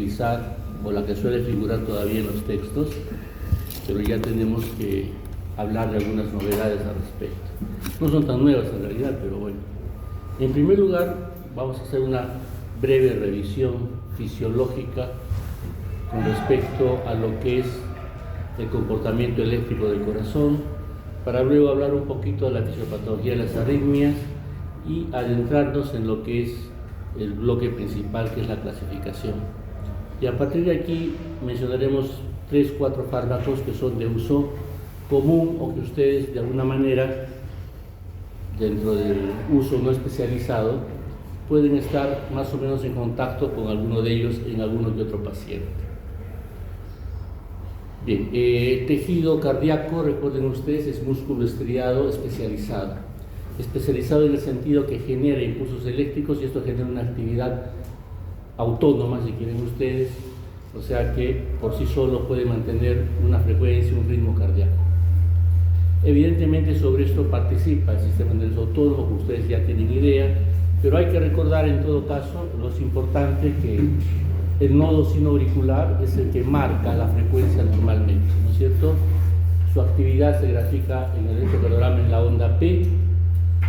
utilizar o la que suele figurar todavía en los textos, pero ya tenemos que hablar de algunas novedades al respecto. No son tan nuevas en realidad, pero bueno. En primer lugar, vamos a hacer una breve revisión fisiológica con respecto a lo que es el comportamiento eléctrico del corazón, para luego hablar un poquito de la fisiopatología de las arritmias y adentrarnos en lo que es el bloque principal, que es la clasificación. Y a partir de aquí mencionaremos 3-4 fármacos que son de uso común o que ustedes de alguna manera, dentro del uso no especializado, pueden estar más o menos en contacto con alguno de ellos en alguno que otro paciente. Bien, tejido cardíaco, recuerden ustedes, es músculo estriado especializado. Especializado en el sentido que genera impulsos eléctricos y esto genera una actividad autónoma, si quieren ustedes, o sea que por sí solo puede mantener una frecuencia, un ritmo cardíaco. Evidentemente sobre esto participa el sistema nervioso autónomo, como ustedes ya tienen idea, pero hay que recordar en todo caso lo importante que el nodo sinoauricular es el que marca la frecuencia normalmente, ¿no es cierto? Su actividad se grafica en el electrocardiograma en la onda P,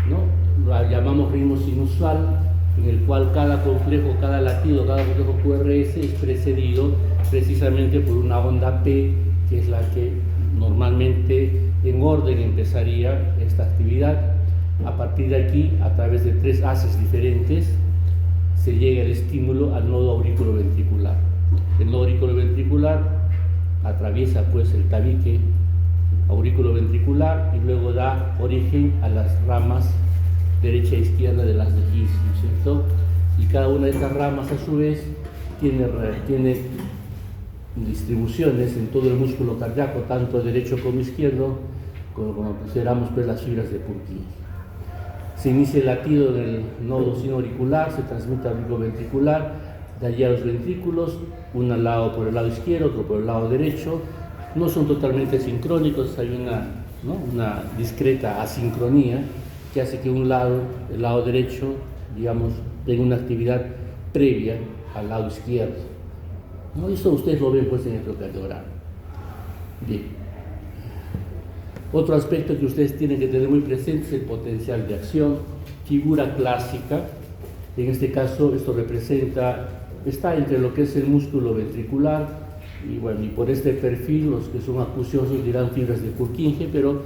¿no? La llamamos ritmo sinusal, en el cual cada complejo, cada latido, cada complejo QRS es precedido precisamente por una onda P, que es la que normalmente en orden empezaría esta actividad. A partir de aquí, a través de 3 haces diferentes, se llega el estímulo al nodo auriculoventricular. El nodo auriculoventricular atraviesa pues el tabique auriculoventricular y luego da origen a las ramas derecha e izquierda de las de His, ¿no es cierto? Y cada una de estas ramas a su vez tiene distribuciones en todo el músculo cardíaco, tanto derecho como izquierdo, como consideramos pues las fibras de Purkinje. Se inicia el latido en el nodo sinoauricular, se transmite al auriculoventricular, de allí a los ventrículos, un lado por el lado izquierdo, otro por el lado derecho. No son totalmente sincrónicos, hay una discreta asincronía que hace que un lado, el lado derecho, digamos, tenga una actividad previa al lado izquierdo, ¿no? Esto ustedes lo ven pues en el electrocardiograma. Bien. Otro aspecto que ustedes tienen que tener muy presente es el potencial de acción, figura clásica. En este caso esto está entre lo que es el músculo ventricular y bueno, y por este perfil los que son acuciosos dirán fibras de Purkinje, pero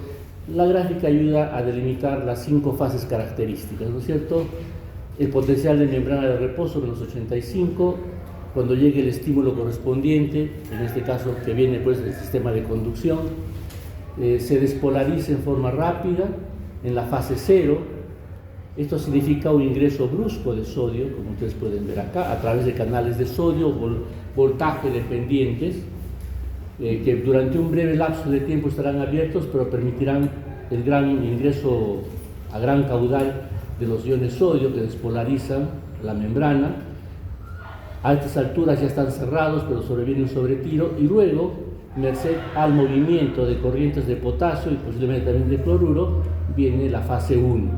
la gráfica ayuda a delimitar las 5 fases características, ¿no es cierto? El potencial de membrana de reposo menos 85, cuando llegue el estímulo correspondiente, en este caso que viene pues del sistema de conducción, se despolariza en forma rápida en la fase 0. Esto significa un ingreso brusco de sodio, como ustedes pueden ver acá, a través de canales de sodio, voltaje dependientes, que durante un breve lapso de tiempo estarán abiertos, pero permitirán el gran ingreso a gran caudal de los iones sodio que despolarizan la membrana. A estas alturas ya están cerrados, pero sobreviene un sobretiro, y luego, merced al movimiento de corrientes de potasio y posiblemente también de cloruro, viene la fase 1.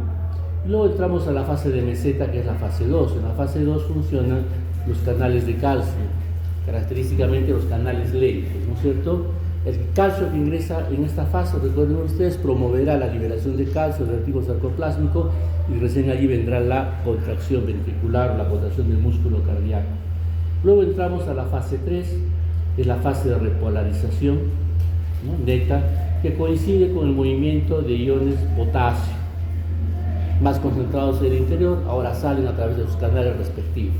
Luego entramos a la fase de meseta, que es la fase 2. En la fase 2 funcionan los canales de calcio, característicamente los canales lentos, ¿no es cierto? El calcio que ingresa en esta fase, recuerden ustedes, promoverá la liberación de calcio del retículo sarcoplásmico y recién allí vendrá la contracción ventricular, la contracción del músculo cardíaco. Luego entramos a la fase 3, es la fase de repolarización, ¿no? Neta, que coincide con el movimiento de iones potasio, más concentrados en el interior, ahora salen a través de sus canales respectivos.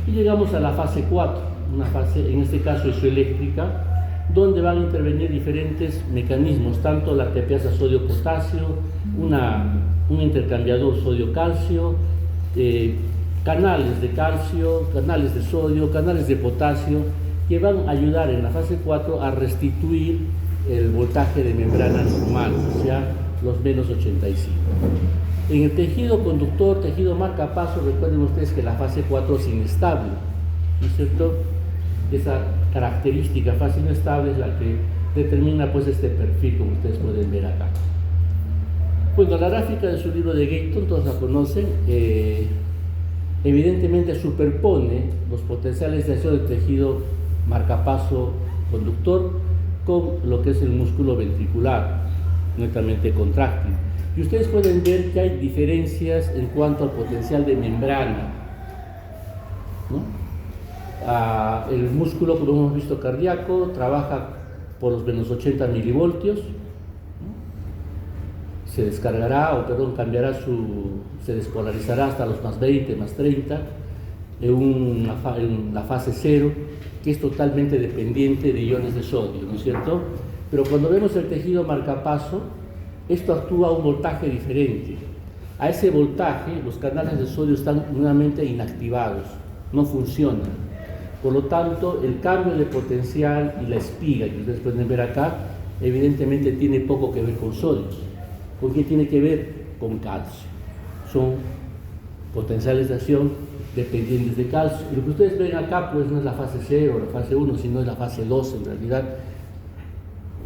Y llegamos a la fase 4, una fase, en este caso isoeléctrica, donde van a intervenir diferentes mecanismos, tanto la tepeasa sodio-potasio, un intercambiador sodio-calcio, canales de calcio, canales de sodio, canales de potasio, que van a ayudar en la fase 4 a restituir el voltaje de membrana normal, o sea, los menos 85. En el tejido conductor, tejido marcapaso, recuerden ustedes que la fase 4 es inestable, ¿no es cierto? Esa característica fase inestable es la que determina pues este perfil, como ustedes pueden ver acá. Bueno, la gráfica de su libro de Gayton, todos la conocen, evidentemente superpone los potenciales de acción del tejido marcapaso conductor con lo que es el músculo ventricular, netamente contráctil. Y ustedes pueden ver que hay diferencias en cuanto al potencial de membrana, ¿no? El músculo, como hemos visto, cardíaco, trabaja por los menos 80 milivoltios, ¿no? Se descargará, o perdón, se despolarizará hasta los más 20, más 30, en la fase 0, que es totalmente dependiente de iones de sodio, ¿no es cierto? Pero cuando vemos el tejido marcapaso, esto actúa a un voltaje diferente. A ese voltaje, los canales de sodio están nuevamente inactivados, no funcionan. Por lo tanto, el cambio de potencial y la espiga que ustedes pueden ver acá, evidentemente tiene poco que ver con sodio. ¿Con qué tiene que ver? Con calcio. Son potenciales de acción dependientes de calcio. Y lo que ustedes ven acá, pues no es la fase 0 o la fase 1, sino es la fase 2 en realidad,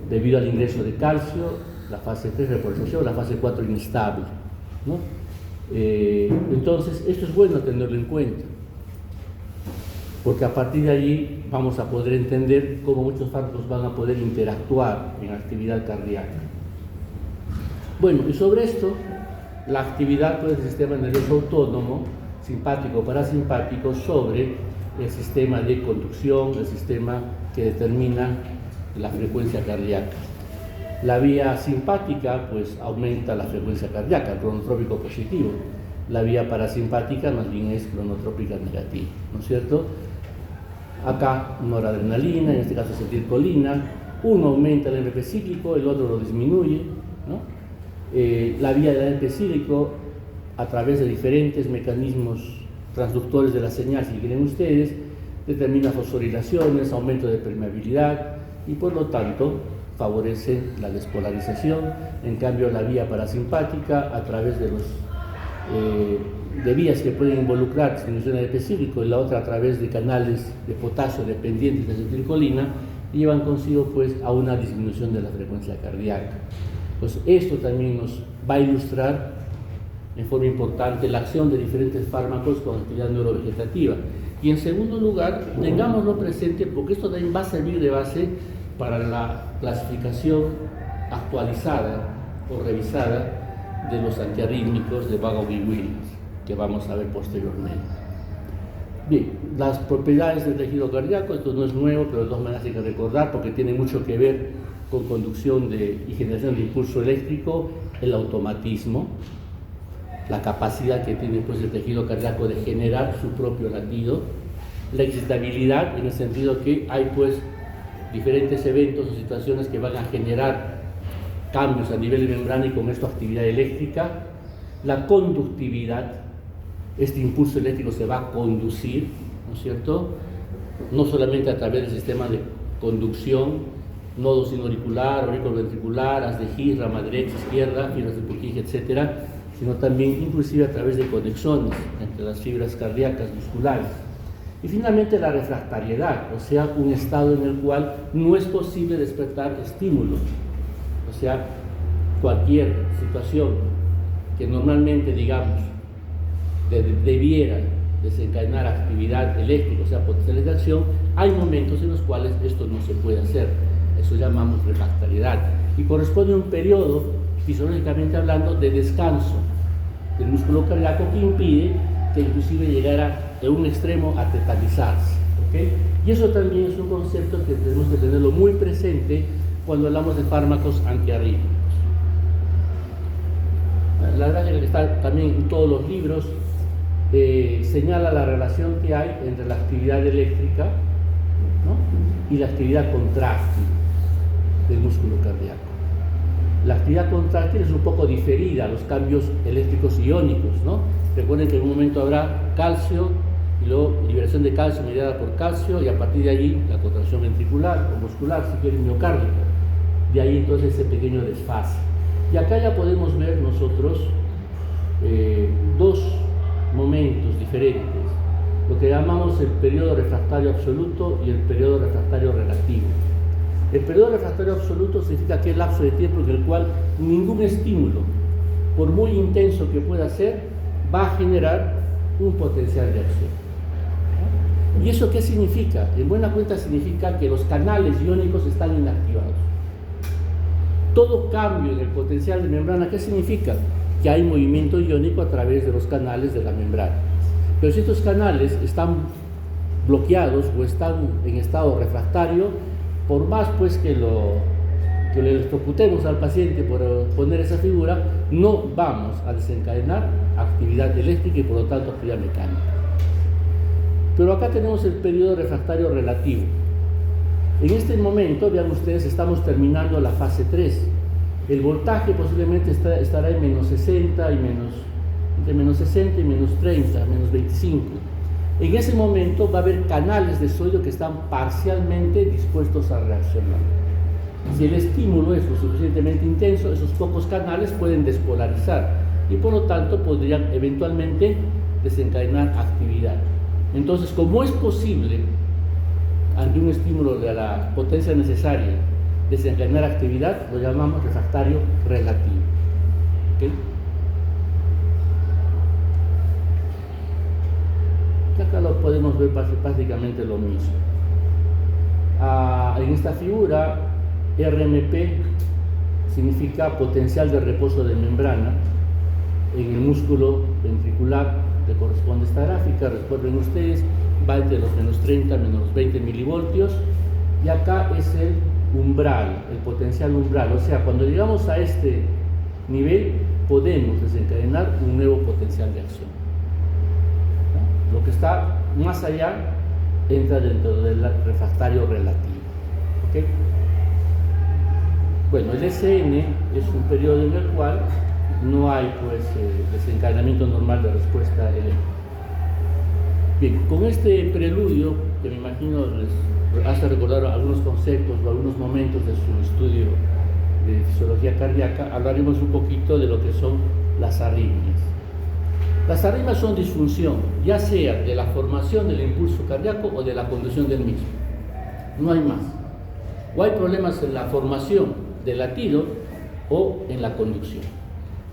debido al ingreso de calcio, la fase 3 repolarización, la fase 4 inestable, ¿no? Entonces, esto es bueno tenerlo en cuenta, porque a partir de allí vamos a poder entender cómo muchos fármacos van a poder interactuar en actividad cardíaca. Bueno, y sobre esto, la actividad del sistema nervioso autónomo, simpático o parasimpático, sobre el sistema de conducción, el sistema que determina la frecuencia cardíaca. La vía simpática, pues, aumenta la frecuencia cardíaca, el cronotrópico positivo. La vía parasimpática más bien es cronotrópica negativa, ¿no es cierto? Acá noradrenalina, en este caso acetilcolina, uno aumenta el AMP cíclico, el otro lo disminuye, ¿no? La vía del AMP cíclico, a través de diferentes mecanismos transductores de la señal, si quieren ustedes, determina fosforilaciones, aumento de permeabilidad y por lo tanto favorece la despolarización. En cambio, la vía parasimpática, a través de vías que pueden involucrar disminución del AMP cíclico y la otra a través de canales de potasio dependientes de acetilcolina, llevan consigo pues a una disminución de la frecuencia cardíaca. Pues esto también nos va a ilustrar en forma importante la acción de diferentes fármacos con actividad neurovegetativa. Y en segundo lugar, tengámoslo presente porque esto también va a servir de base para la clasificación actualizada o revisada de los antiarrítmicos de Vago y Williams, que vamos a ver posteriormente. Bien, las propiedades del tejido cardíaco, esto no es nuevo, pero de todas maneras hay que recordar porque tiene mucho que ver con conducción y generación de impulso eléctrico, el automatismo, la capacidad que tiene pues, el tejido cardíaco de generar su propio latido, la excitabilidad en el sentido que hay pues diferentes eventos o situaciones que van a generar cambios a nivel de membrana y con esto actividad eléctrica, la conductividad, este impulso eléctrico se va a conducir, ¿no es cierto? No solamente a través del sistema de conducción, nodo sinoauricular, auriculoventricular, haz de His, rama derecha, izquierda, fibras de Purkinje, etcétera, sino también inclusive a través de conexiones entre las fibras cardíacas musculares. Y finalmente la refractariedad, o sea, un estado en el cual no es posible despertar estímulos, o sea, cualquier situación que normalmente, digamos, debiera desencadenar actividad eléctrica, o sea, potenciales de acción, hay momentos en los cuales esto no se puede hacer. Eso llamamos refractariedad. Y corresponde a un periodo, fisiológicamente hablando, de descanso del músculo cardíaco que impide que inclusive llegara de un extremo a tetalizarse. ¿Okay? Y eso también es un concepto que tenemos que tenerlo muy presente cuando hablamos de fármacos antiarrítmicos. La verdad es que está también en todos los libros, señala la relación que hay entre la actividad eléctrica, ¿no? y la actividad contráctil del músculo cardíaco. La actividad contráctil es un poco diferida a los cambios eléctricos iónicos, ¿no? Recuerden que en un momento habrá calcio y luego liberación de calcio mediada por calcio y a partir de allí la contracción ventricular o muscular, si quieren miocárdica. De ahí entonces ese pequeño desfase. Y acá ya podemos ver nosotros dos momentos diferentes, lo que llamamos el periodo refractario absoluto y el periodo refractario relativo. El periodo refractario absoluto significa aquel lapso de tiempo en el cual ningún estímulo, por muy intenso que pueda ser, va a generar un potencial de acción. ¿Y eso qué significa? En buena cuenta significa que los canales iónicos están inactivados. Todo cambio en el potencial de membrana, ¿qué significa? Que hay movimiento iónico a través de los canales de la membrana. Pero si estos canales están bloqueados o están en estado refractario, por más pues que le electrocutemos al paciente por poner esa figura, no vamos a desencadenar actividad eléctrica y por lo tanto actividad mecánica. Pero acá tenemos el periodo refractario relativo. En este momento, vean ustedes, estamos terminando la fase 3. El voltaje posiblemente estará en menos 60 y entre menos 60 y menos 30, menos 25. En ese momento va a haber canales de sodio que están parcialmente dispuestos a reaccionar. Si el estímulo es lo suficientemente intenso, esos pocos canales pueden despolarizar y por lo tanto podrían eventualmente desencadenar actividad. Entonces, como es posible, ante un estímulo de la potencia necesaria, desencadenar actividad, lo llamamos refractario relativo. ¿Okay? Acá lo podemos ver básicamente lo mismo. En esta figura, RMP significa potencial de reposo de membrana en el músculo ventricular que corresponde a esta gráfica. Recuerden ustedes, va entre los menos 30 menos 20 milivoltios y acá es el umbral, el potencial umbral, o sea, cuando llegamos a este nivel podemos desencadenar un nuevo potencial de acción. Lo que está más allá entra dentro del refractario relativo. ¿Okay? Bueno, el SN es un periodo en el cual no hay pues desencadenamiento normal de respuesta eléctrica. Bien, con este preludio, que me imagino les hace recordar algunos conceptos o algunos momentos de su estudio de fisiología cardíaca, hablaremos un poquito de lo que son las arritmias. Las arritmias son disfunción, ya sea de la formación del impulso cardíaco o de la conducción del mismo. No hay más. O hay problemas en la formación del latido o en la conducción,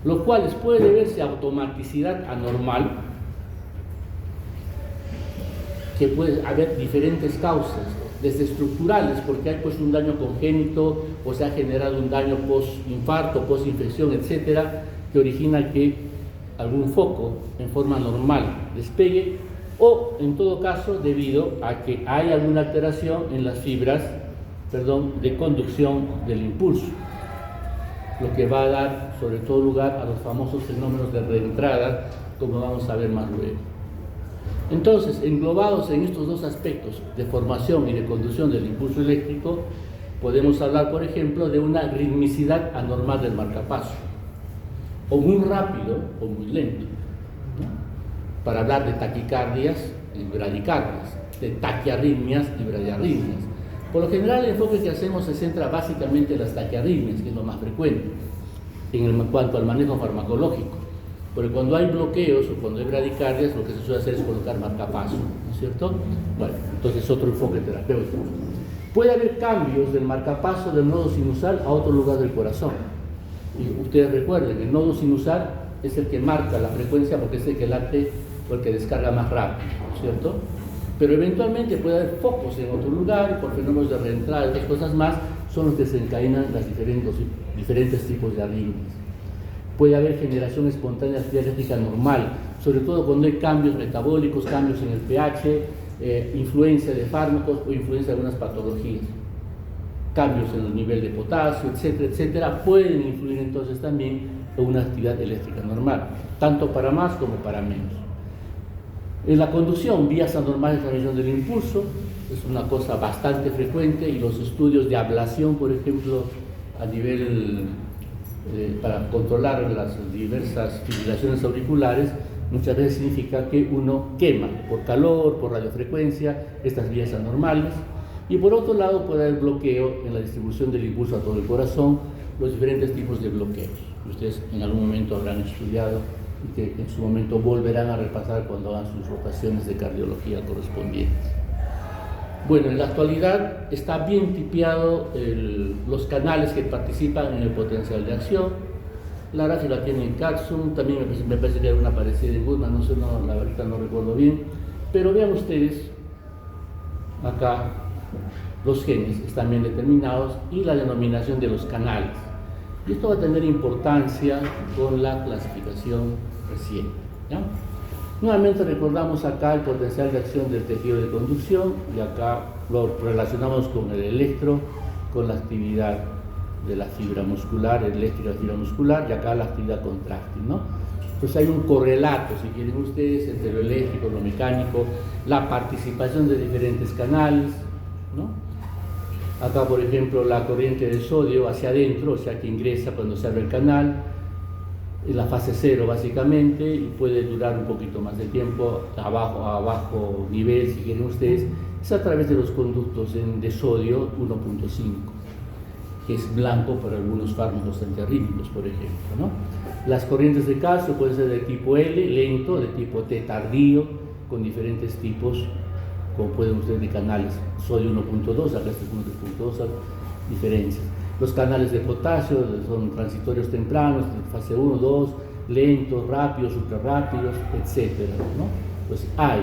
los cuales puede deberse a automaticidad anormal, que puede haber diferentes causas, desde estructurales, porque hay pues un daño congénito o se ha generado un daño post-infarto, post-infección, etcétera, que origina que algún foco en forma normal despegue, o en todo caso debido a que hay alguna alteración en las fibras de conducción del impulso, lo que va a dar sobre todo lugar a los famosos fenómenos de reentrada, como vamos a ver más luego. Entonces, englobados en estos dos aspectos de formación y de conducción del impulso eléctrico, podemos hablar, por ejemplo, de una ritmicidad anormal del marcapaso, o muy rápido o muy lento, ¿no? Para hablar de taquicardias y bradicardias, de taquiarritmias y bradiarritmias. Por lo general, el enfoque que hacemos se centra básicamente en las taquiarritmias, que es lo más frecuente, en cuanto al manejo farmacológico. Porque cuando hay bloqueos o cuando hay bradicardias, lo que se suele hacer es colocar marcapaso, ¿no es cierto? Bueno, entonces otro enfoque terapéutico. Puede haber cambios del marcapaso del nodo sinusal a otro lugar del corazón. Y ustedes recuerden, el nodo sinusal es el que marca la frecuencia porque es el que late o el que descarga más rápido, ¿no es cierto? Pero eventualmente puede haber focos en otro lugar y por fenómenos de reentrada y otras cosas más son los que desencadenan los diferentes tipos de arritmias. Puede haber generación espontánea de actividad eléctrica normal, sobre todo cuando hay cambios metabólicos, cambios en el pH, influencia de fármacos o influencia de algunas patologías. Cambios en el nivel de potasio, etcétera, etcétera, pueden influir entonces también en una actividad eléctrica normal, tanto para más como para menos. En la conducción, vías anormales de transmisión del impulso, es una cosa bastante frecuente y los estudios de ablación, por ejemplo, a nivel para controlar las diversas fibrilaciones auriculares, muchas veces significa que uno quema por calor, por radiofrecuencia, estas vías anormales. Y por otro lado puede haber bloqueo en la distribución del impulso a todo el corazón, los diferentes tipos de bloqueos que ustedes en algún momento habrán estudiado y que en su momento volverán a repasar cuando hagan sus rotaciones de cardiología correspondientes. Bueno, en la actualidad está bien tipiado los canales que participan en el potencial de acción. La gráfica tiene en Katsum, también me parece que hay una parecida en Guzmán, no sé, no, la verdad no recuerdo bien, pero vean ustedes, acá los genes están bien determinados y la denominación de los canales. Y esto va a tener importancia con la clasificación reciente, ¿ya? Nuevamente recordamos acá el potencial de acción del tejido de conducción y acá lo relacionamos con el electro, con la actividad de la fibra muscular, el eléctrico de la fibra muscular y acá la actividad contráctil, ¿no? Entonces hay un correlato, si quieren ustedes, entre lo eléctrico, lo mecánico, la participación de diferentes canales, ¿no? Acá, por ejemplo, la corriente de sodio hacia adentro, o sea que ingresa cuando se abre el canal, en la fase 0 básicamente, y puede durar un poquito más de tiempo, a bajo nivel, si quieren ustedes, es a través de los conductos de sodio 1.5, que es blanco para algunos fármacos antiarrítmicos, por ejemplo, ¿no? Las corrientes de calcio pueden ser de tipo L, lento, de tipo T, tardío, con diferentes tipos, como pueden ustedes de canales, sodio 1.2, acá este es 1.2, diferencias. Los canales de potasio son transitorios tempranos, fase 1, 2, lentos, rápidos, ultrarrápidos, etc., ¿no? Pues hay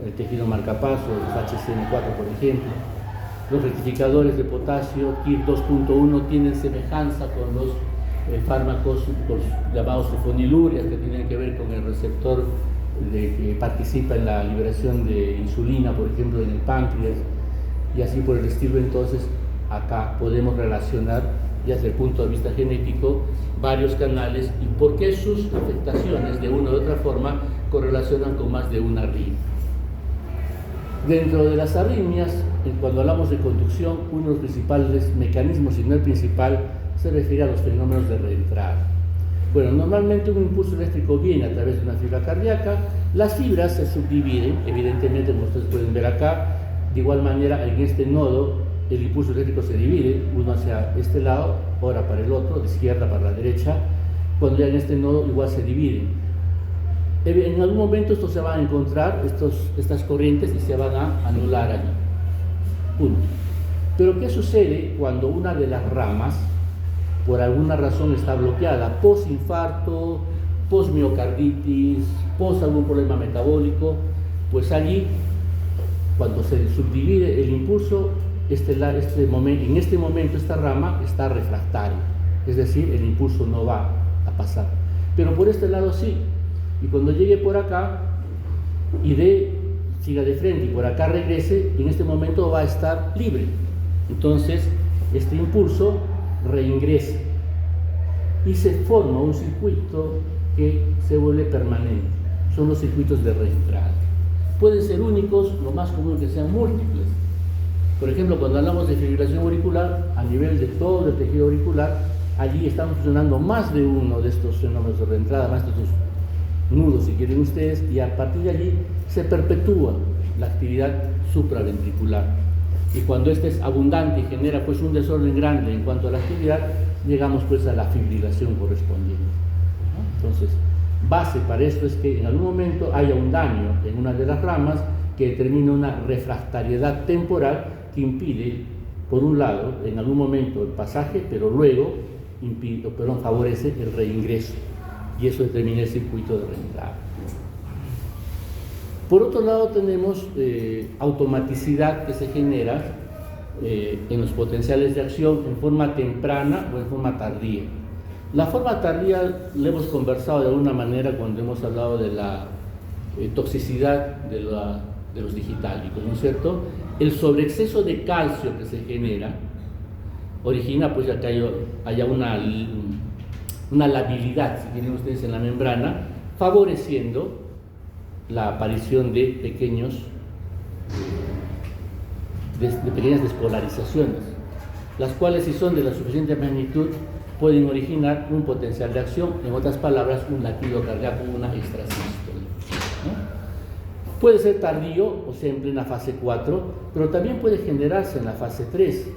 el tejido marcapaso, los HCN4, por ejemplo. Los rectificadores de potasio, KIR 2.1, tienen semejanza con los fármacos llamados sulfonilurias, que tienen que ver con el receptor que participa en la liberación de insulina, por ejemplo, en el páncreas, y así por el estilo. Entonces, acá podemos relacionar, ya desde el punto de vista genético, varios canales y por qué sus afectaciones, de una u otra forma, correlacionan con más de una arritmia. Dentro de las arritmias, cuando hablamos de conducción, uno de los principales mecanismos, si no el principal, se refiere a los fenómenos de reentrada. Bueno, normalmente un impulso eléctrico viene a través de una fibra cardíaca, las fibras se subdividen, evidentemente, como ustedes pueden ver acá, de igual manera en este nodo el impulso eléctrico se divide, uno hacia este lado, ahora para el otro, de izquierda para la derecha. Cuando ya en este nodo igual se dividen. En algún momento estos se van a encontrar, estas corrientes, y se van a anular allí. Punto. Pero ¿qué sucede cuando una de las ramas, por alguna razón, está bloqueada? Momento, posmiocarditis, algún problema metabólico, pues allí, cuando se subdivide el impulso, en este momento esta rama está refractaria, es decir, el impulso no va a pasar. Pero por este lado sí, y cuando llegue por acá y siga de frente y por acá regrese, en este momento va a estar libre. Entonces, este impulso reingresa y se forma un circuito que se vuelve permanente. Son los circuitos de reentrada. Pueden ser únicos, lo más común es que sean múltiples. Por ejemplo, cuando hablamos de fibrilación auricular, a nivel de todo el tejido auricular, allí están funcionando más de uno de estos fenómenos de reentrada, más de estos nudos, si quieren ustedes, y a partir de allí se perpetúa la actividad supraventricular. Y cuando este es abundante y genera pues un desorden grande en cuanto a la actividad, llegamos pues a la fibrilación correspondiente, ¿no? Entonces, base para esto es que en algún momento haya un daño en una de las ramas que determina una refractariedad temporal que impide, por un lado, en algún momento el pasaje, pero luego favorece el reingreso, y eso determina el circuito de reentrada. Por otro lado, tenemos automaticidad que se genera en los potenciales de acción en forma temprana o en forma tardía. La forma tardía la hemos conversado de alguna manera cuando hemos hablado de la toxicidad de los digitálicos, ¿no es cierto? El sobreexceso de calcio que se genera origina pues que haya una labilidad, si tienen ustedes, en la membrana, favoreciendo la aparición de pequeñas despolarizaciones, las cuales, si son de la suficiente magnitud, pueden originar un potencial de acción, en otras palabras, un latido cardíaco, una extrasístole, ¿no? Puede ser tardío, o sea, en plena fase 4, pero también puede generarse en la fase 3.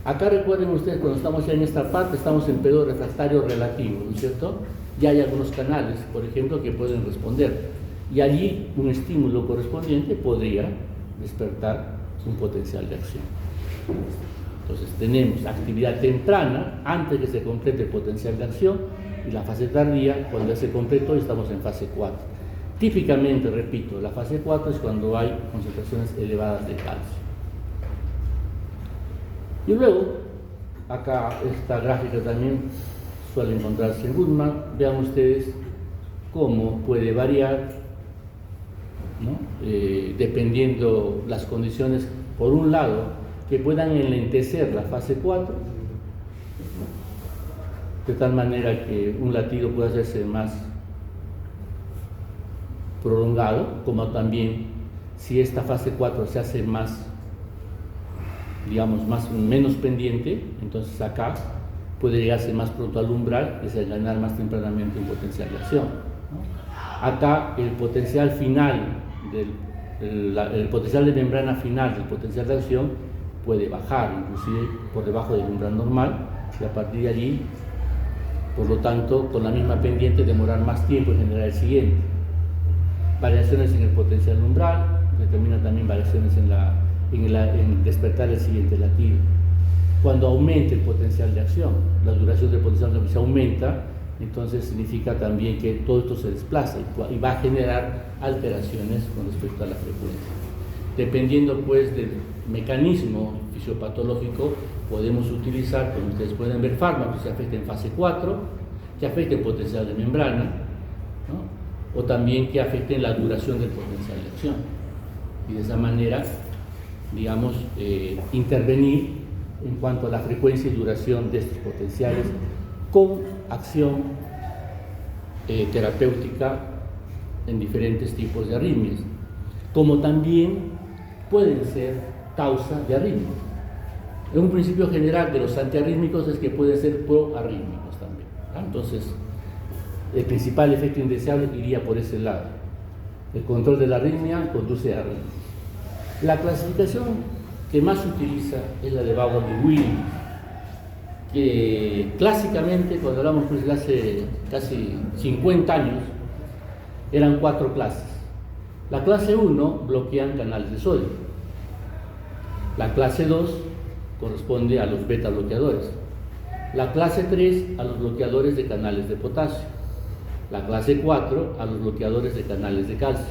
Acá recuerden ustedes, cuando estamos ya en esta parte, estamos en periodo refractario relativo, ¿no es cierto? Ya hay algunos canales, por ejemplo, que pueden responder, y allí un estímulo correspondiente podría despertar un potencial de acción. Entonces tenemos actividad temprana, antes que se complete el potencial de acción, y la fase tardía, cuando ya se completó, estamos en fase 4. Típicamente, repito, la fase 4 es cuando hay concentraciones elevadas de calcio. Y luego, acá esta gráfica también suele encontrarse en Goodman. Vean ustedes cómo puede variar, ¿no? Dependiendo las condiciones, por un lado, que puedan enlentecer la fase 4, de tal manera que un latido pueda hacerse más prolongado, como también si esta fase 4 se hace más, digamos, menos pendiente, entonces acá puede llegarse más pronto al umbral, es el ganar más tempranamente un potencial de acción, ¿no? Acá el potencial final, el potencial de membrana final del potencial de acción puede bajar, inclusive por debajo del umbral normal, y a partir de allí, por lo tanto, con la misma pendiente demorar más tiempo en generar el siguiente. Variaciones en el potencial umbral, determina también variaciones en despertar el siguiente latido. Cuando aumente el potencial de acción, la duración del potencial de acción aumenta, entonces significa también que todo esto se desplaza y va a generar alteraciones con respecto a la frecuencia. Dependiendo pues del mecanismo fisiopatológico, podemos utilizar, como ustedes pueden ver, fármacos que afecten fase 4, que afecten potencial de membrana, ¿no? O también que afecten la duración del potencial de acción. Y de esa manera, digamos, intervenir en cuanto a la frecuencia y duración de estos potenciales con acción terapéutica en diferentes tipos de arritmias, como también pueden ser causa de arritmias. Un principio general de los antiarrítmicos es que pueden ser proarrítmicos también, ¿no? Entonces, el principal efecto indeseable iría por ese lado. El control de la arritmia conduce a arritmias. La clasificación que más se utiliza es la de Bauer y Williams, que clásicamente, cuando hablamos pues de hace casi 50 años, eran 4 clases. La clase 1 bloquean canales de sodio. La clase 2 corresponde a los beta bloqueadores. La clase 3 a los bloqueadores de canales de potasio. La clase 4 a los bloqueadores de canales de calcio.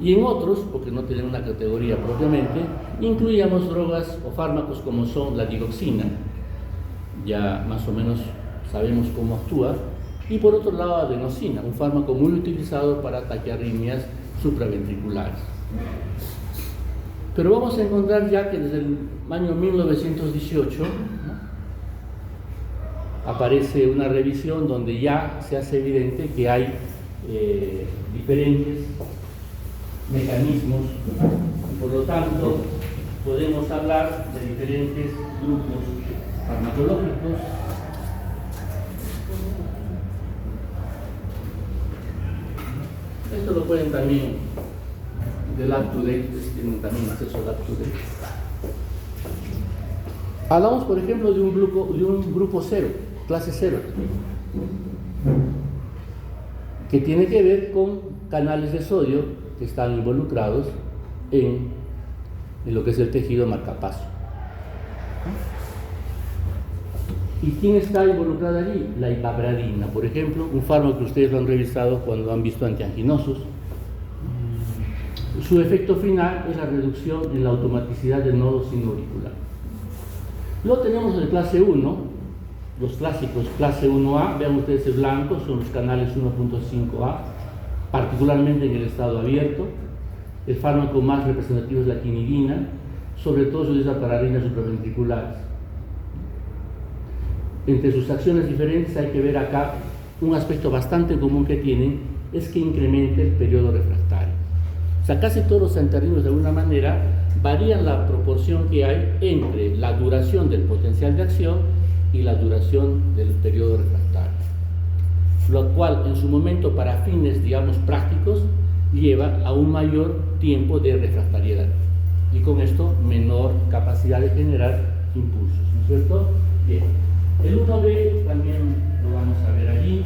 Y en otros, porque no tienen una categoría propiamente, incluíamos drogas o fármacos como son la digoxina, ya más o menos sabemos cómo actúa, y por otro lado la adenosina, un fármaco muy utilizado para taquiarritmias supraventriculares. Pero vamos a encontrar ya que desde el año 1918, ¿no?, aparece una revisión donde ya se hace evidente que hay diferentes mecanismos y por lo tanto podemos hablar de diferentes grupos farmacológicos. Esto lo pueden también del UpToDate, tienen también acceso al UpToDate. Hablamos, por ejemplo, de un grupo 0, clase 0, que tiene que ver con canales de sodio que están involucrados en lo que es el tejido marcapaso. ¿Y quién está involucrado allí? La ipabradina, por ejemplo, un fármaco que ustedes lo han revisado cuando han visto antianginosos. Su efecto final es la reducción en la automaticidad del nodo sinoauricular. Luego tenemos el clase 1, los clásicos clase 1A, vean ustedes el blanco, son los canales 1.5A, particularmente en el estado abierto. El fármaco más representativo es la quinidina, sobre todo se utiliza para arritmias supraventriculares. Entre sus acciones diferentes hay que ver acá un aspecto bastante común que tienen, es que incrementa el periodo refractario. O sea, casi todos los antiarritmicos de alguna manera varían la proporción que hay entre la duración del potencial de acción y la duración del periodo refractario, lo cual en su momento para fines, digamos, prácticos, lleva a un mayor tiempo de refractariedad y con esto menor capacidad de generar impulsos, ¿no es cierto? Bien, el 1B también lo vamos a ver allí.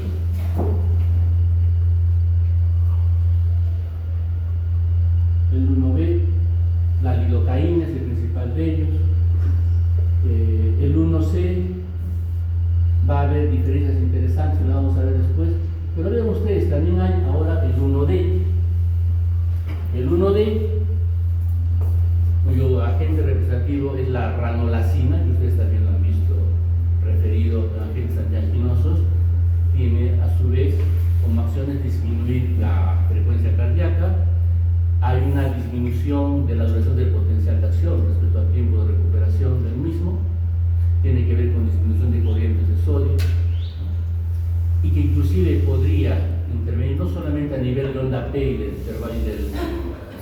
El 1B, la lidocaína es el principal de ellos. El 1C va a haber diferencias interesantes, lo vamos a activo es la ranolacina, que ustedes también lo han visto referido a agentes antianginosos. Tiene a su vez como acciones disminuir la frecuencia cardíaca. Hay una disminución de la duración del potencial de acción respecto al tiempo de recuperación del mismo. Tiene que ver con disminución de corrientes de sodio, y que inclusive podría intervenir no solamente a nivel de onda P y del intervalo y del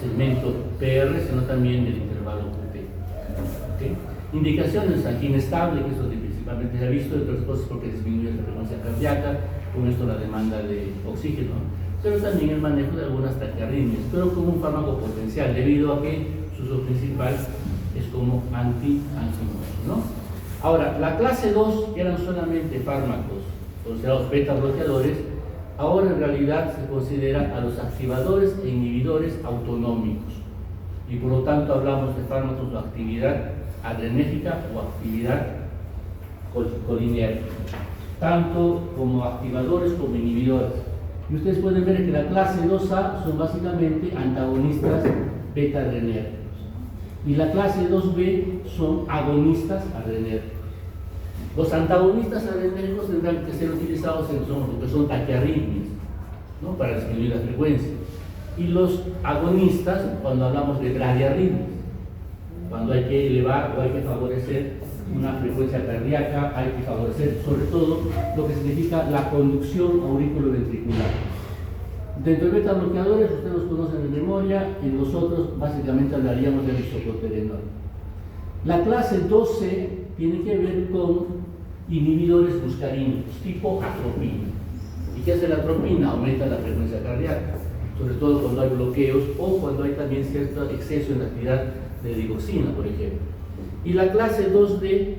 segmento PR, sino también del intervalo QT. ¿Okay? Indicaciones: angina estable, que eso principalmente se ha visto, entre otras cosas porque disminuye la frecuencia cardíaca, con esto la demanda de oxígeno, pero también el manejo de algunas taquiarritmias, pero como un fármaco potencial, debido a que su uso principal es como antianginoso, ¿no? Ahora, la clase 2, que eran solamente fármacos considerados beta bloqueadores, ahora en realidad se considera a los activadores e inhibidores autonómicos, y por lo tanto hablamos de fármacos de actividad adrenérgica o actividad colinérgica, tanto como activadores como inhibidores. Y ustedes pueden ver que la clase 2A son básicamente antagonistas beta-adrenérgicos, y la clase 2B son agonistas adrenérgicos. Los antagonistas adrenérgicos tendrán que ser utilizados en lo que son taquiarritmias, ¿no?, para disminuir la frecuencia, y los agonistas cuando hablamos de bradiarritmias, cuando hay que elevar o hay que favorecer una frecuencia cardíaca, hay que favorecer sobre todo lo que significa la conducción auriculoventricular. Dentro de beta bloqueadores, ustedes los conocen de memoria, y nosotros básicamente hablaríamos del isoproterenol. La clase 2C tiene que ver con inhibidores muscarínicos, tipo atropina. ¿Y qué hace la atropina? Aumenta la frecuencia cardíaca, sobre todo cuando hay bloqueos o cuando hay también cierto exceso en la actividad de digoxina, por ejemplo. Y la clase 2D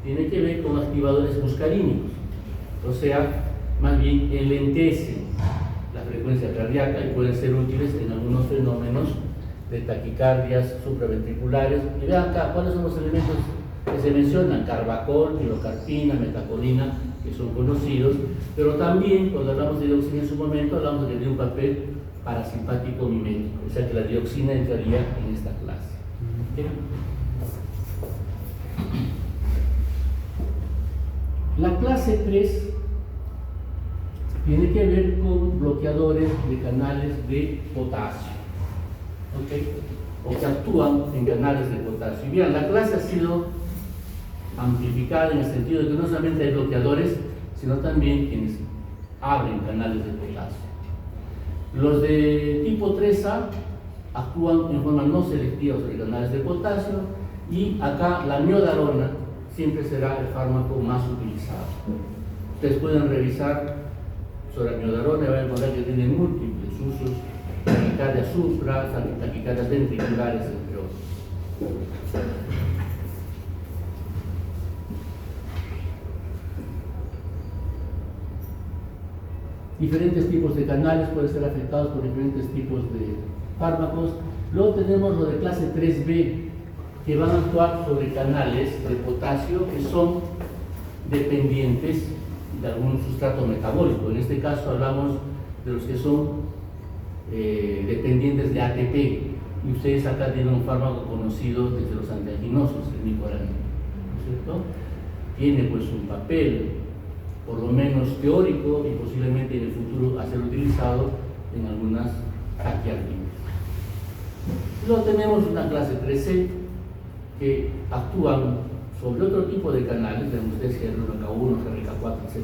tiene que ver con activadores muscarínicos, o sea, más bien enlentecen la frecuencia cardíaca y pueden ser útiles en algunos fenómenos de taquicardias supraventriculares. Y vean acá cuáles son los elementos que se mencionan: carbacol, pilocarpina, metacolina, que son conocidos, pero también cuando hablamos de dioxina en su momento hablamos de un papel parasimpático mimético, o sea que la dioxina entraría en esta clase. ¿Okay? La clase 3 tiene que ver con bloqueadores de canales de potasio, ¿okay?, o que actúan en canales de potasio. Y bien, la clase ha sido amplificada en el sentido de que no solamente hay bloqueadores, sino también quienes abren canales de potasio. Los de tipo 3A actúan en forma no selectiva sobre canales de potasio, y acá la miodarona siempre será el fármaco más utilizado. Ustedes pueden revisar sobre la miodarona y van a encontrar que tiene múltiples usos: taquicardias supra, taquicardias ventriculares, entre otros. Diferentes tipos de canales pueden ser afectados por diferentes tipos de fármacos. Luego tenemos lo de clase 3B, que van a actuar sobre canales de potasio que son dependientes de algún sustrato metabólico. En este caso hablamos de los que son dependientes de ATP, y ustedes acá tienen un fármaco conocido desde los antianginosos, el nicoranil, ¿no es cierto? Tiene pues un papel por lo menos teórico y posiblemente en el futuro a ser utilizado en algunas taquiarritmias. Luego tenemos una clase 3C que actúan sobre otro tipo de canales, tenemos ustedes GRK1, GRK4, etc.,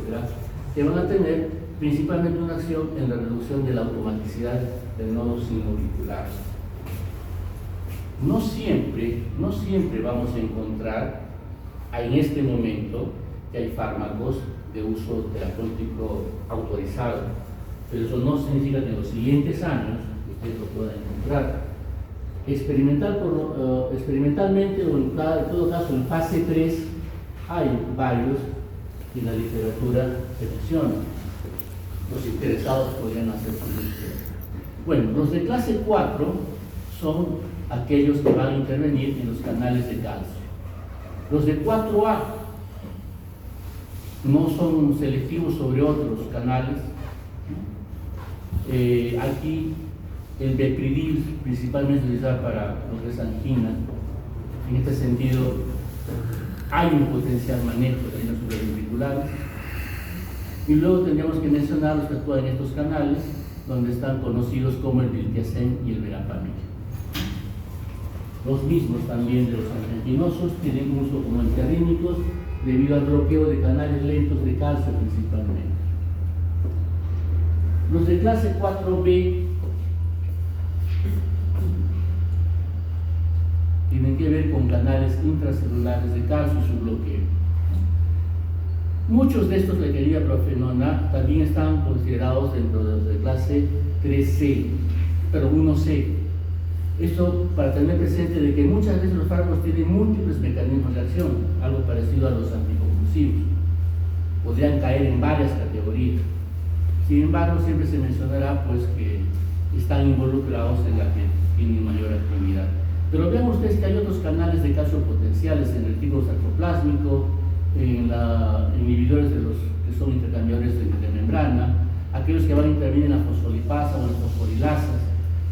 que van a tener principalmente una acción en la reducción de la automaticidad del nodo sinoauricular. No siempre vamos a encontrar en este momento que hay fármacos de uso terapéutico autorizado, pero eso no significa que en los siguientes años ustedes lo puedan encontrar. Experimentalmente, o en todo caso en fase 3, hay varios que en la literatura se mencionan. Los interesados podrían hacer su búsqueda. Bueno, los de clase 4 son aquellos que van a intervenir en los canales de calcio. Los de 4A no son selectivos sobre otros canales. Aquí el Bepridil principalmente se utiliza para lo que es angina, En este sentido, hay un potencial manejo de líneas supraventriculares. Y luego tendríamos que mencionar los que actúan en estos canales, donde están conocidos como el diltiazem y el verapamil. Los mismos también de los angiogenosos tienen uso como antiarrítmicos debido al bloqueo de canales lentos de calcio principalmente. Los de clase 4B tienen que ver con canales intracelulares de calcio y su bloqueo. Muchos de estos, la querida profenona, también están considerados dentro de los de clase 3C, pero 1C. Esto para tener presente de que muchas veces los fármacos tienen múltiples mecanismos de acción, algo parecido a los anticonvulsivos. Podrían caer en varias categorías. Sin embargo, siempre se mencionará pues que están involucrados en la que tienen mayor actividad. Pero vean ustedes que hay otros canales de calcio potenciales en el tipo sarcoplásmico, en inhibidores de los que son intercambiadores de membrana, aquellos que van a intervenir en la fosfolipasa o en las fosforilasas,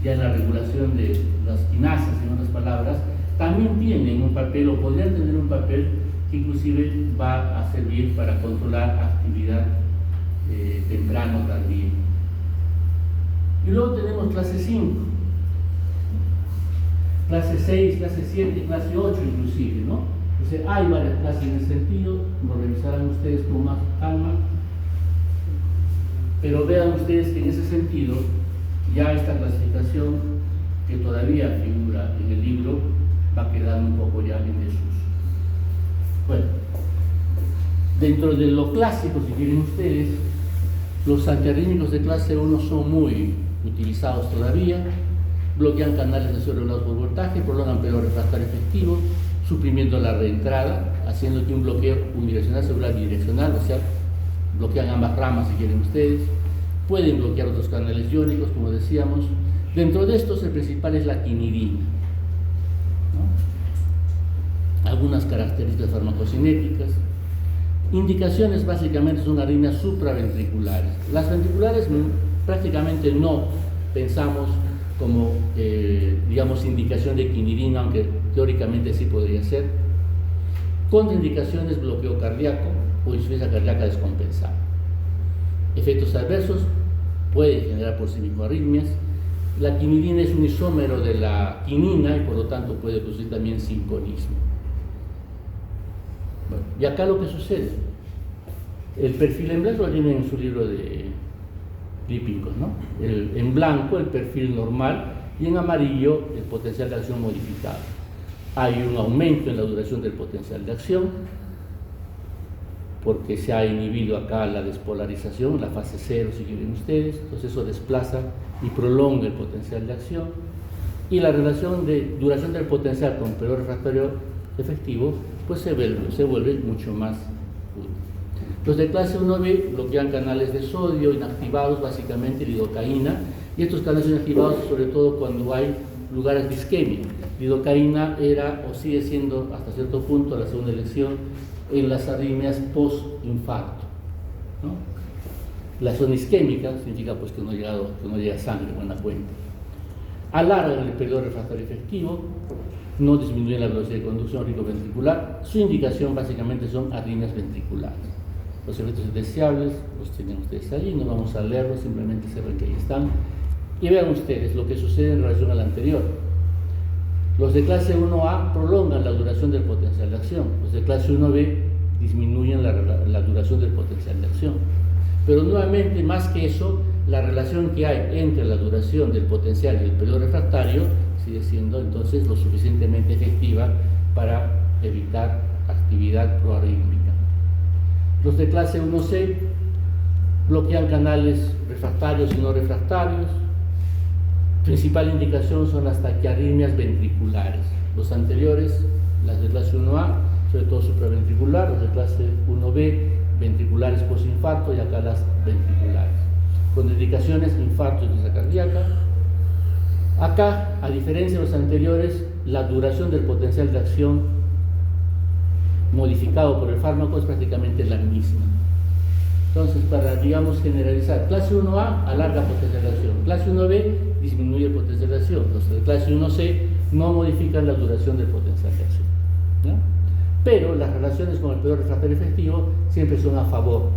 ya en la regulación de las quinasas, en otras palabras, también tienen un papel o podrían tener un papel que inclusive va a servir para controlar actividad temprana o tardía. Y luego tenemos clase 5, clase 6, clase 7, clase 8 inclusive, ¿no? O sea, hay varias clases en ese sentido, lo revisarán ustedes con más calma, pero vean ustedes que en ese sentido ya esta clasificación que todavía figura en el libro va quedando un poco ya en desuso. Bueno, dentro de lo clásico, si quieren ustedes, los antiarrítmicos de clase 1 son muy utilizados todavía, bloquean canales de regulados por voltaje, prolongan periodo refractario efectivo, suprimiendo la reentrada, haciendo que un bloqueo unidireccional se vuelva bidireccional, o sea, bloquean ambas ramas si quieren ustedes, pueden bloquear otros canales iónicos, como decíamos. Dentro de estos, el principal es la quinidina, ¿no? Algunas características farmacocinéticas. Indicaciones básicamente son arritmias supraventriculares. Las ventriculares prácticamente no pensamos como, digamos, indicación de quinidina, aunque teóricamente sí podría ser. Contraindicaciones, bloqueo cardíaco o insuficiencia cardíaca descompensada. Efectos adversos, pueden generar por sí mismo arritmias. La quinidina es un isómero de la quinina y por lo tanto puede producir también sinconismo. Bueno, y acá lo que sucede, el perfil en blanco lo tienen en su libro de lípicos, ¿no? En blanco el perfil normal y en amarillo el potencial de acción modificado. Hay un aumento en la duración del potencial de acción porque se ha inhibido acá la despolarización, la fase 0 si quieren ustedes, entonces eso desplaza y prolonga el potencial de acción, y la relación de duración del potencial con periodo refractario efectivo pues se vuelve mucho más útil. Los de clase 1B bloquean canales de sodio inactivados, básicamente lidocaína, y estos canales inactivados sobre todo cuando hay lugares de isquemia. Lidocaína era o sigue siendo hasta cierto punto la segunda elección en las arritmias post-infarto, ¿no? La zona isquémica significa pues que no llega sangre, buena cuenta. Alargan el periodo refractario efectivo, no disminuyen la velocidad de conducción auriculoventricular. Su indicación básicamente son arritmias ventriculares. Los efectos indeseables los tienen ustedes allí, no vamos a leerlos, simplemente sepan que ahí están. Y vean ustedes lo que sucede en relación al anterior. Los de clase 1A prolongan la duración del potencial de acción, los de clase 1B disminuyen la duración del potencial de acción. Pero nuevamente, más que eso, la relación que hay entre la duración del potencial y el periodo refractario sigue siendo entonces lo suficientemente efectiva para evitar actividad proarrítmica. Los de clase 1C bloquean canales refractarios y no refractarios. Principal indicación son las taquiarritmias ventriculares. Los anteriores, las de clase 1A, sobre todo supraventricular, los de clase 1B, ventriculares postinfarto y acá las ventriculares. Con indicaciones, infarto y crisis cardíaca. Acá, a diferencia de los anteriores, la duración del potencial de acción modificado por el fármaco es prácticamente la misma. Entonces, para, digamos, generalizar, clase 1A alarga potencial de acción, clase 1B disminuye el potencial de acción, los de clase 1C no modifican la duración del potencial de acción. pero las relaciones con el periodo refractario efectivo siempre son a favor.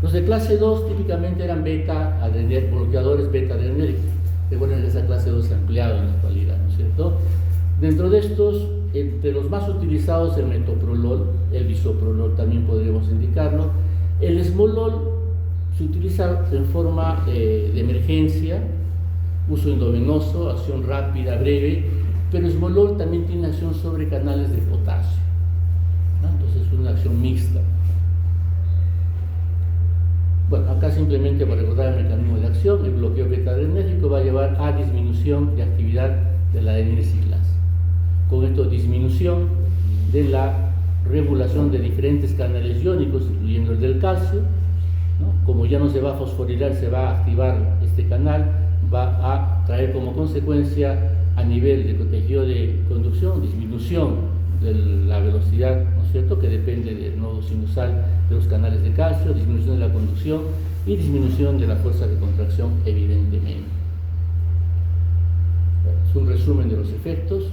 Los de clase 2 típicamente eran bloqueadores beta-adrenérgicos. Recuerden que esa clase 2 se ha ampliado en la actualidad, ¿no es cierto? Dentro de estos, entre los más utilizados, el metoprolol, el bisoprolol también podríamos indicarlo. El esmolol se utiliza en forma de emergencia, uso endovenoso, acción rápida, breve, pero esmolol también tiene acción sobre canales de potasio, ¿no? Entonces es una acción mixta. Bueno, acá simplemente para recordar el mecanismo de acción, el bloqueo beta-adrenérgico va a llevar a disminución de actividad de la adenosiclasa. Con esto, disminución de la regulación de diferentes canales iónicos, incluyendo el del calcio, ¿no? Como ya no se va a fosforilar, se va a activar este canal, va a traer como consecuencia a nivel de tejido de conducción, disminución de la velocidad, ¿no es cierto?, que depende del nodo sinusal de los canales de calcio, disminución de la conducción y disminución de la fuerza de contracción, evidentemente. Es un resumen de los efectos,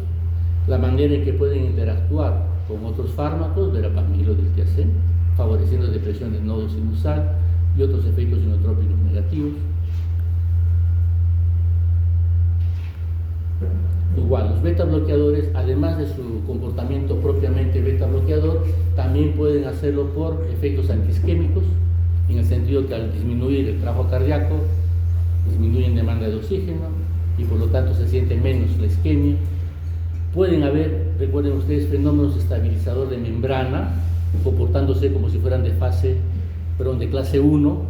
la manera en que pueden interactuar con otros fármacos, verapamilo, diltiazem, favoreciendo depresión del nodo sinusal y otros efectos inotrópicos negativos. Igual, los beta bloqueadores, además de su comportamiento propiamente beta bloqueador, también pueden hacerlo por efectos antiisquémicos, en el sentido que al disminuir el trabajo cardíaco, disminuyen demanda de oxígeno y por lo tanto se siente menos la isquemia. Pueden haber, recuerden ustedes, fenómenos estabilizador de membrana, comportándose como si fueran de clase 1, ¿no?,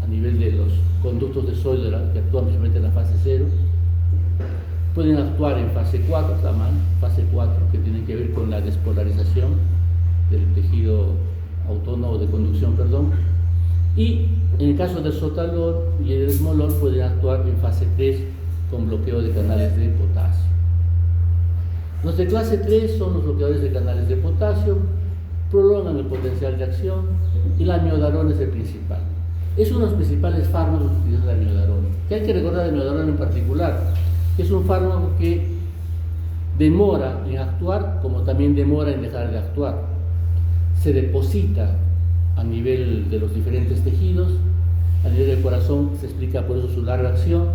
a nivel de los conductos de sodio que actúan principalmente en la fase 0. Pueden actuar en fase 4, fase 4, que tiene que ver con la despolarización del tejido autónomo de conducción, y en el caso del sotalol y el esmolol pueden actuar en fase 3 con bloqueo de canales de potasio. Los de clase 3 son los bloqueadores de canales de potasio, prolongan el potencial de acción y la amiodarona es el principal. Es uno de los principales fármacos que utiliza la amiodarona. ¿Qué hay que recordar de amiodarona en particular? Es un fármaco que demora en actuar, como también demora en dejar de actuar. Se deposita a nivel de los diferentes tejidos, a nivel del corazón, se explica por eso su larga acción.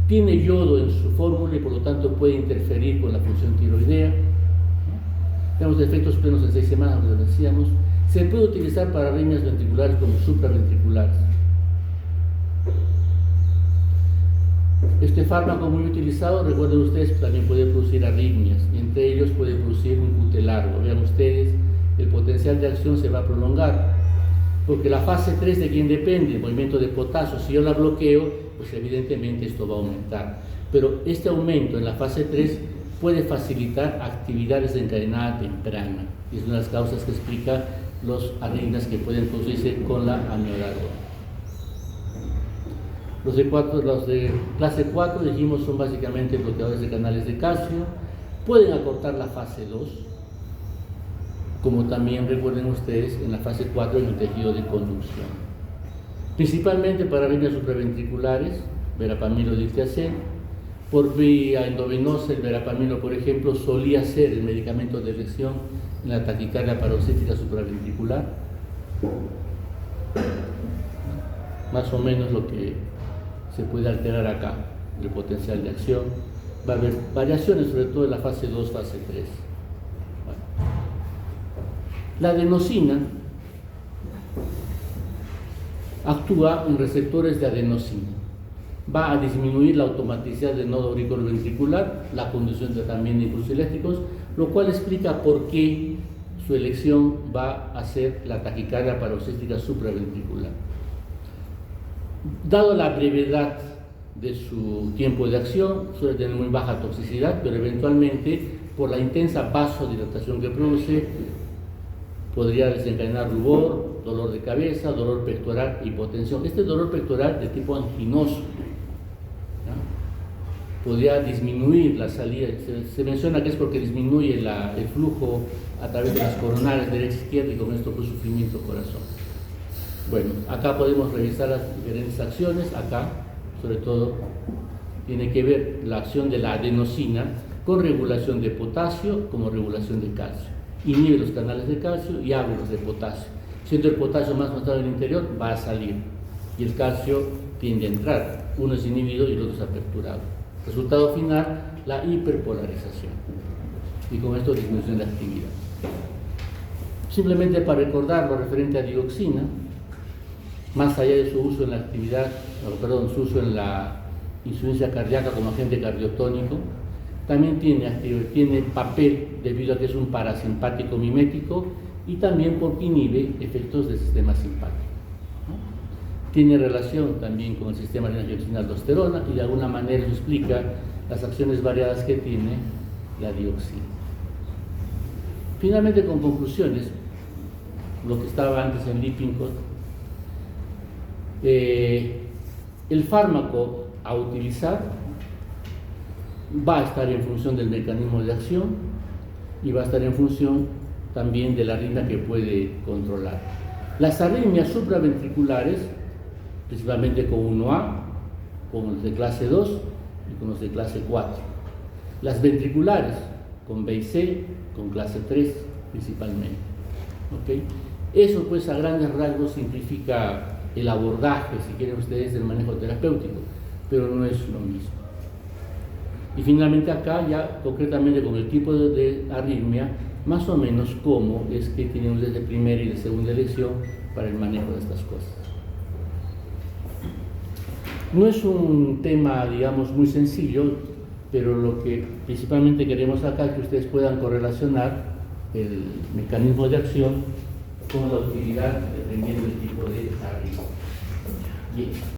Tiene yodo en su fórmula y por lo tanto puede interferir con la función tiroidea, ¿no? Tenemos efectos plenos en 6 semanas, como decíamos. Se puede utilizar para arritmias ventriculares como supraventriculares. Este fármaco muy utilizado, recuerden ustedes, también puede producir arritmias, y entre ellos puede producir un QT largo. Vean ustedes, el potencial de acción se va a prolongar, porque la fase 3 de quien depende, el movimiento de potasio, si yo la bloqueo, pues evidentemente esto va a aumentar. Pero este aumento en la fase 3 puede facilitar actividad desencadenada temprana, y es una de las causas que explica los arritmias que pueden producirse con la amiodarona. Los de clase 4, dijimos, son básicamente bloqueadores de canales de calcio, pueden acortar la fase 2, como también recuerden ustedes en la fase 4 en el tejido de conducción. Principalmente para arritmias supraventriculares, verapamilo, diltiazem. Por vía endovenosa, el verapamilo, por ejemplo, solía ser el medicamento de elección en la taquicardia paroxística supraventricular. Más o menos lo que se puede alterar acá, el potencial de acción. Va a haber variaciones, sobre todo en la fase 2, fase 3. Bueno. La adenosina actúa en receptores de adenosina. Va a disminuir la automaticidad del nodo auriculoventricular, la conducción también de impulsos eléctricos, lo cual explica por qué su elección va a ser la taquicardia paroxística supraventricular. Dado la brevedad de su tiempo de acción, suele tener muy baja toxicidad, pero eventualmente, por la intensa vasodilatación que produce, podría desencadenar rubor, dolor de cabeza, dolor pectoral, hipotensión. Este dolor pectoral de tipo anginoso, ¿no?, podría disminuir la salida. Se menciona que es porque disminuye el flujo a través de las coronarias derecha e izquierda y con esto pues sufrimiento corazón. Bueno, acá podemos revisar las diferentes acciones. Acá, sobre todo, tiene que ver la acción de la adenosina con regulación de potasio como regulación de calcio. inhibe los canales de calcio y abre los de potasio. Siendo el potasio más concentrado en el interior, va a salir y el calcio tiende a entrar. Uno es inhibido y el otro es aperturado. Resultado final, la hiperpolarización. Y con esto disminución de actividad. Simplemente para recordar lo referente a dioxina, más allá de su uso en la actividad, su uso en la insuficiencia cardíaca como agente cardiotónico, también tiene papel debido a que es un parasimpático mimético y también porque inhibe efectos del sistema simpático. Tiene relación también con el sistema de angiotensina-aldosterona y de alguna manera eso explica las acciones variadas que tiene la dioxina. Finalmente, con conclusiones, lo que estaba antes en Lippincott, el fármaco a utilizar va a estar en función del mecanismo de acción y va a estar en función también de la arritmia que puede controlar. Las arritmias supraventriculares, principalmente con 1A, con los de clase 2 y con los de clase 4. Las ventriculares, con B y C, con clase 3 principalmente. ¿Okay? Eso pues a grandes rasgos simplifica el abordaje, si quieren ustedes, del manejo terapéutico, pero no es lo mismo. Y finalmente acá ya concretamente con el tipo de arritmia, más o menos cómo es que tenemos desde primera y de segunda elección para el manejo de estas cosas. No es un tema, digamos, muy sencillo, pero lo que principalmente queremos acá es que ustedes puedan correlacionar el mecanismo de acción con la utilidad dependiendo del tipo de arritmia. Bien.